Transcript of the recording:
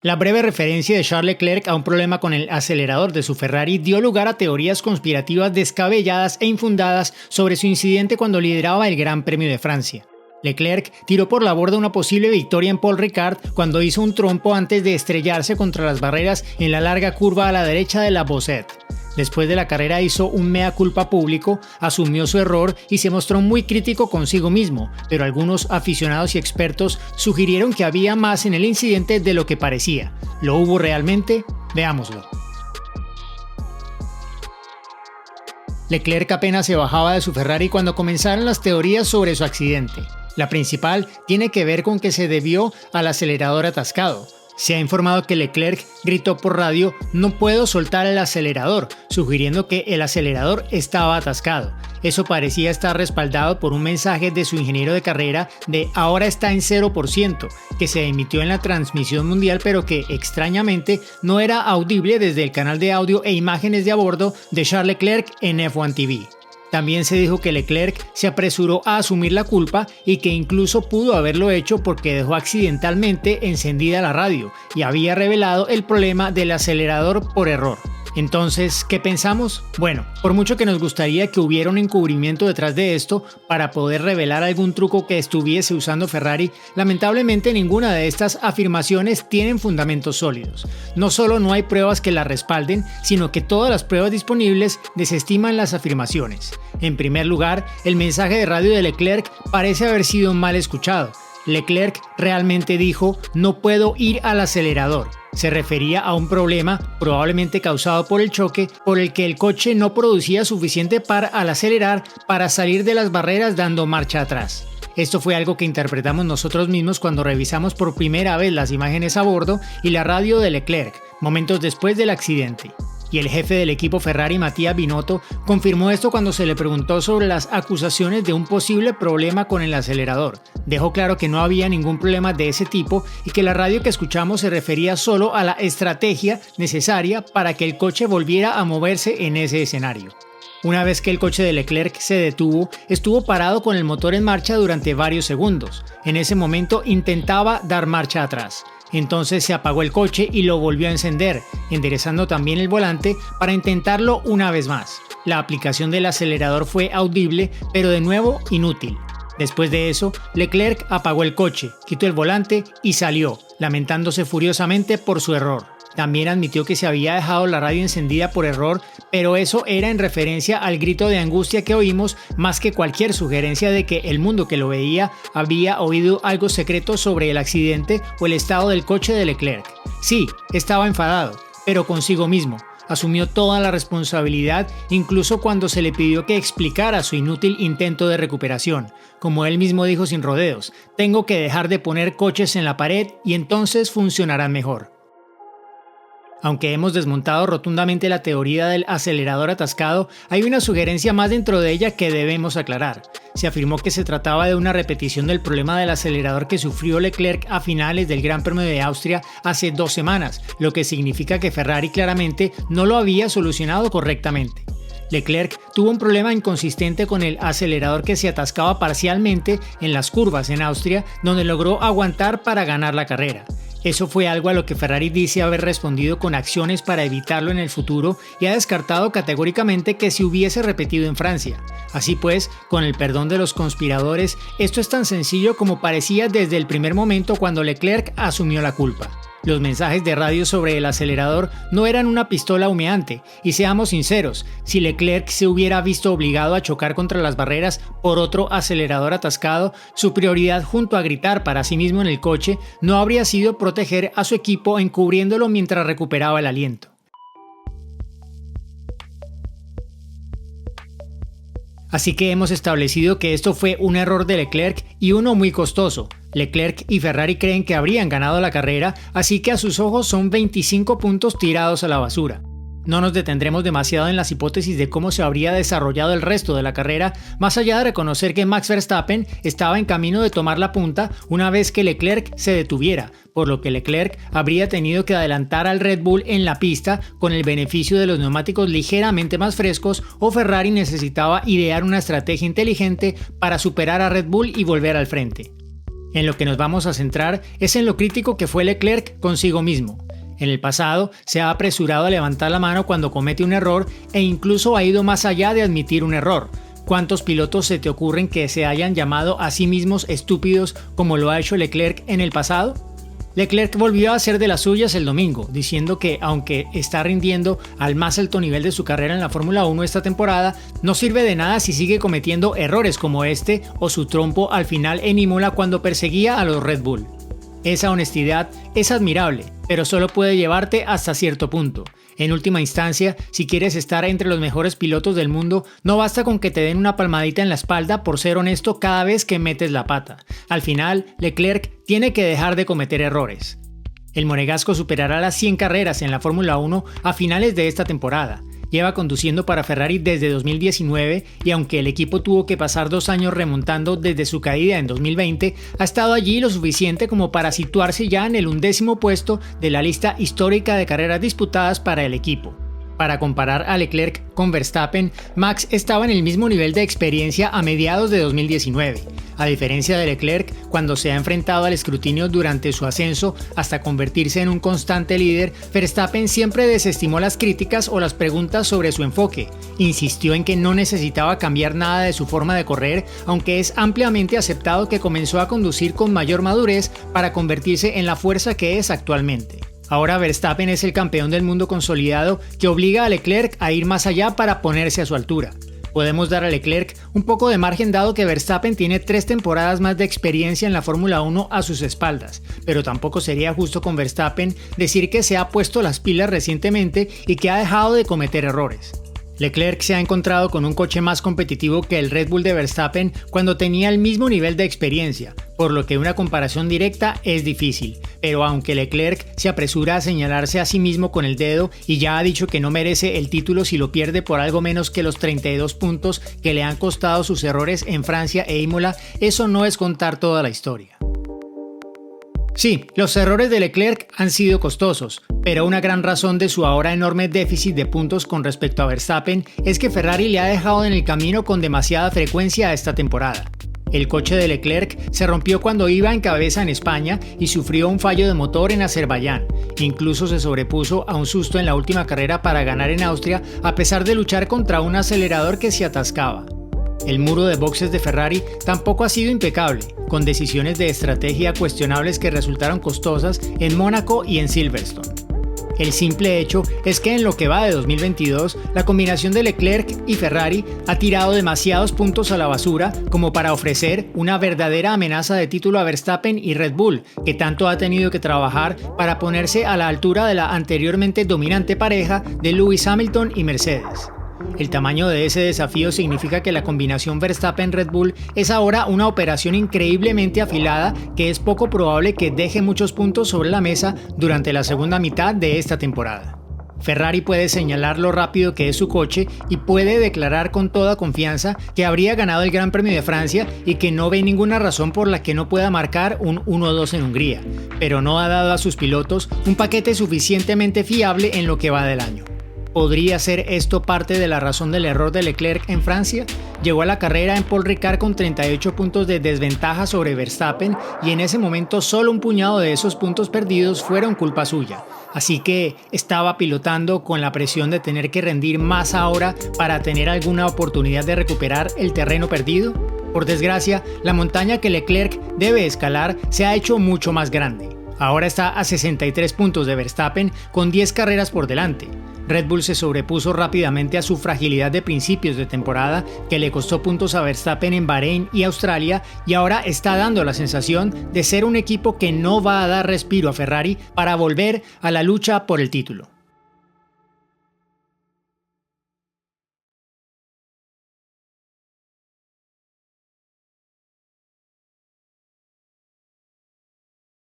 La breve referencia de Charles Leclerc a un problema con el acelerador de su Ferrari dio lugar a teorías conspirativas descabelladas e infundadas sobre su incidente cuando lideraba el Gran Premio de Francia. Leclerc tiró por la borda una posible victoria en Paul Ricard cuando hizo un trompo antes de estrellarse contra las barreras en la larga curva a la derecha de la Bosette. Después de la carrera hizo un mea culpa público, asumió su error y se mostró muy crítico consigo mismo, pero algunos aficionados y expertos sugirieron que había más en el incidente de lo que parecía. ¿Lo hubo realmente? Veámoslo. Leclerc apenas se bajaba de su Ferrari cuando comenzaron las teorías sobre su accidente. La principal tiene que ver con que se debió al acelerador atascado. Se ha informado que Leclerc gritó por radio "no puedo soltar el acelerador", sugiriendo que el acelerador estaba atascado. Eso parecía estar respaldado por un mensaje de su ingeniero de carrera de "ahora está en 0%", que se emitió en la transmisión mundial pero que extrañamente no era audible desde el canal de audio e imágenes de a bordo de Charles Leclerc en F1 TV. También se dijo que Leclerc se apresuró a asumir la culpa y que incluso pudo haberlo hecho porque dejó accidentalmente encendida la radio y había revelado el problema del acelerador por error. Entonces, ¿qué pensamos? Bueno, por mucho que nos gustaría que hubiera un encubrimiento detrás de esto para poder revelar algún truco que estuviese usando Ferrari, lamentablemente ninguna de estas afirmaciones tienen fundamentos sólidos. No solo no hay pruebas que la respalden, sino que todas las pruebas disponibles desestiman las afirmaciones. En primer lugar, el mensaje de radio de Leclerc parece haber sido mal escuchado. Leclerc realmente dijo "no puedo ir al acelerador". Se refería a un problema probablemente causado por el choque por el que el coche no producía suficiente par al acelerar para salir de las barreras dando marcha atrás. Esto fue algo que interpretamos nosotros mismos cuando revisamos por primera vez las imágenes a bordo y la radio de Leclerc, momentos después del accidente. Y el jefe del equipo Ferrari, Mattia Binotto, confirmó esto cuando se le preguntó sobre las acusaciones de un posible problema con el acelerador. Dejó claro que no había ningún problema de ese tipo y que la radio que escuchamos se refería solo a la estrategia necesaria para que el coche volviera a moverse en ese escenario. Una vez que el coche de Leclerc se detuvo, estuvo parado con el motor en marcha durante varios segundos. En ese momento intentaba dar marcha atrás. Entonces se apagó el coche y lo volvió a encender, enderezando también el volante para intentarlo una vez más. La aplicación del acelerador fue audible, pero de nuevo inútil. Después de eso, Leclerc apagó el coche, quitó el volante y salió, lamentándose furiosamente por su error. También admitió que se había dejado la radio encendida por error, pero eso era en referencia al grito de angustia que oímos más que cualquier sugerencia de que el mundo que lo veía había oído algo secreto sobre el accidente o el estado del coche de Leclerc. Sí, estaba enfadado, pero consigo mismo. Asumió toda la responsabilidad, incluso cuando se le pidió que explicara su inútil intento de recuperación. Como él mismo dijo sin rodeos, "tengo que dejar de poner coches en la pared y entonces funcionarán mejor". Aunque hemos desmontado rotundamente la teoría del acelerador atascado, hay una sugerencia más dentro de ella que debemos aclarar. Se afirmó que se trataba de una repetición del problema del acelerador que sufrió Leclerc a finales del Gran Premio de Austria hace 2 semanas, lo que significa que Ferrari claramente no lo había solucionado correctamente. Leclerc tuvo un problema inconsistente con el acelerador que se atascaba parcialmente en las curvas en Austria, donde logró aguantar para ganar la carrera. Eso fue algo a lo que Ferrari dice haber respondido con acciones para evitarlo en el futuro y ha descartado categóricamente que se hubiese repetido en Francia. Así pues, con el perdón de los conspiradores, esto es tan sencillo como parecía desde el primer momento cuando Leclerc asumió la culpa. Los mensajes de radio sobre el acelerador no eran una pistola humeante, y seamos sinceros, si Leclerc se hubiera visto obligado a chocar contra las barreras por otro acelerador atascado, su prioridad junto a gritar para sí mismo en el coche no habría sido proteger a su equipo encubriéndolo mientras recuperaba el aliento. Así que hemos establecido que esto fue un error de Leclerc y uno muy costoso. Leclerc y Ferrari creen que habrían ganado la carrera, así que a sus ojos son 25 puntos tirados a la basura. No nos detendremos demasiado en las hipótesis de cómo se habría desarrollado el resto de la carrera, más allá de reconocer que Max Verstappen estaba en camino de tomar la punta una vez que Leclerc se detuviera, por lo que Leclerc habría tenido que adelantar al Red Bull en la pista con el beneficio de los neumáticos ligeramente más frescos, o Ferrari necesitaba idear una estrategia inteligente para superar a Red Bull y volver al frente. En lo que nos vamos a centrar es en lo crítico que fue Leclerc consigo mismo. En el pasado se ha apresurado a levantar la mano cuando comete un error e incluso ha ido más allá de admitir un error. ¿Cuántos pilotos se te ocurren que se hayan llamado a sí mismos estúpidos como lo ha hecho Leclerc en el pasado? Leclerc volvió a hacer de las suyas el domingo, diciendo que aunque está rindiendo al más alto nivel de su carrera en la Fórmula 1 esta temporada, no sirve de nada si sigue cometiendo errores como este o su trompo al final en Imola cuando perseguía a los Red Bull. Esa honestidad es admirable, pero solo puede llevarte hasta cierto punto. En última instancia, si quieres estar entre los mejores pilotos del mundo, no basta con que te den una palmadita en la espalda por ser honesto cada vez que metes la pata. Al final, Leclerc tiene que dejar de cometer errores. El monegasco superará las 100 carreras en la Fórmula 1 a finales de esta temporada. Lleva conduciendo para Ferrari desde 2019 y aunque el equipo tuvo que pasar 2 años remontando desde su caída en 2020, ha estado allí lo suficiente como para situarse ya en el 11º puesto de la lista histórica de carreras disputadas para el equipo. Para comparar a Leclerc con Verstappen, Max estaba en el mismo nivel de experiencia a mediados de 2019. A diferencia de Leclerc, cuando se ha enfrentado al escrutinio durante su ascenso hasta convertirse en un constante líder, Verstappen siempre desestimó las críticas o las preguntas sobre su enfoque. Insistió en que no necesitaba cambiar nada de su forma de correr, aunque es ampliamente aceptado que comenzó a conducir con mayor madurez para convertirse en la fuerza que es actualmente. Ahora Verstappen es el campeón del mundo consolidado que obliga a Leclerc a ir más allá para ponerse a su altura. Podemos dar a Leclerc un poco de margen dado que Verstappen tiene 3 temporadas más de experiencia en la Fórmula 1 a sus espaldas, pero tampoco sería justo con Verstappen decir que se ha puesto las pilas recientemente y que ha dejado de cometer errores. Leclerc se ha encontrado con un coche más competitivo que el Red Bull de Verstappen cuando tenía el mismo nivel de experiencia, por lo que una comparación directa es difícil. Pero aunque Leclerc se apresura a señalarse a sí mismo con el dedo y ya ha dicho que no merece el título si lo pierde por algo menos que los 32 puntos que le han costado sus errores en Francia e Imola, eso no es contar toda la historia. Sí, los errores de Leclerc han sido costosos, pero una gran razón de su ahora enorme déficit de puntos con respecto a Verstappen es que Ferrari le ha dejado en el camino con demasiada frecuencia esta temporada. El coche de Leclerc se rompió cuando iba en cabeza en España y sufrió un fallo de motor en Azerbaiyán. Incluso se sobrepuso a un susto en la última carrera para ganar en Austria a pesar de luchar contra un acelerador que se atascaba. El muro de boxes de Ferrari tampoco ha sido impecable, con decisiones de estrategia cuestionables que resultaron costosas en Mónaco y en Silverstone. El simple hecho es que en lo que va de 2022, la combinación de Leclerc y Ferrari ha tirado demasiados puntos a la basura como para ofrecer una verdadera amenaza de título a Verstappen y Red Bull, que tanto ha tenido que trabajar para ponerse a la altura de la anteriormente dominante pareja de Lewis Hamilton y Mercedes. El tamaño de ese desafío significa que la combinación Verstappen-Red Bull es ahora una operación increíblemente afilada que es poco probable que deje muchos puntos sobre la mesa durante la segunda mitad de esta temporada. Ferrari puede señalar lo rápido que es su coche y puede declarar con toda confianza que habría ganado el Gran Premio de Francia y que no ve ninguna razón por la que no pueda marcar un 1-2 en Hungría, pero no ha dado a sus pilotos un paquete suficientemente fiable en lo que va del año. ¿Podría ser esto parte de la razón del error de Leclerc en Francia? Llegó a la carrera en Paul Ricard con 38 puntos de desventaja sobre Verstappen y en ese momento solo un puñado de esos puntos perdidos fueron culpa suya. Así que estaba pilotando con la presión de tener que rendir más ahora para tener alguna oportunidad de recuperar el terreno perdido. Por desgracia, la montaña que Leclerc debe escalar se ha hecho mucho más grande. Ahora está a 63 puntos de Verstappen con 10 carreras por delante. Red Bull se sobrepuso rápidamente a su fragilidad de principios de temporada que le costó puntos a Verstappen en Bahrein y Australia y ahora está dando la sensación de ser un equipo que no va a dar respiro a Ferrari para volver a la lucha por el título.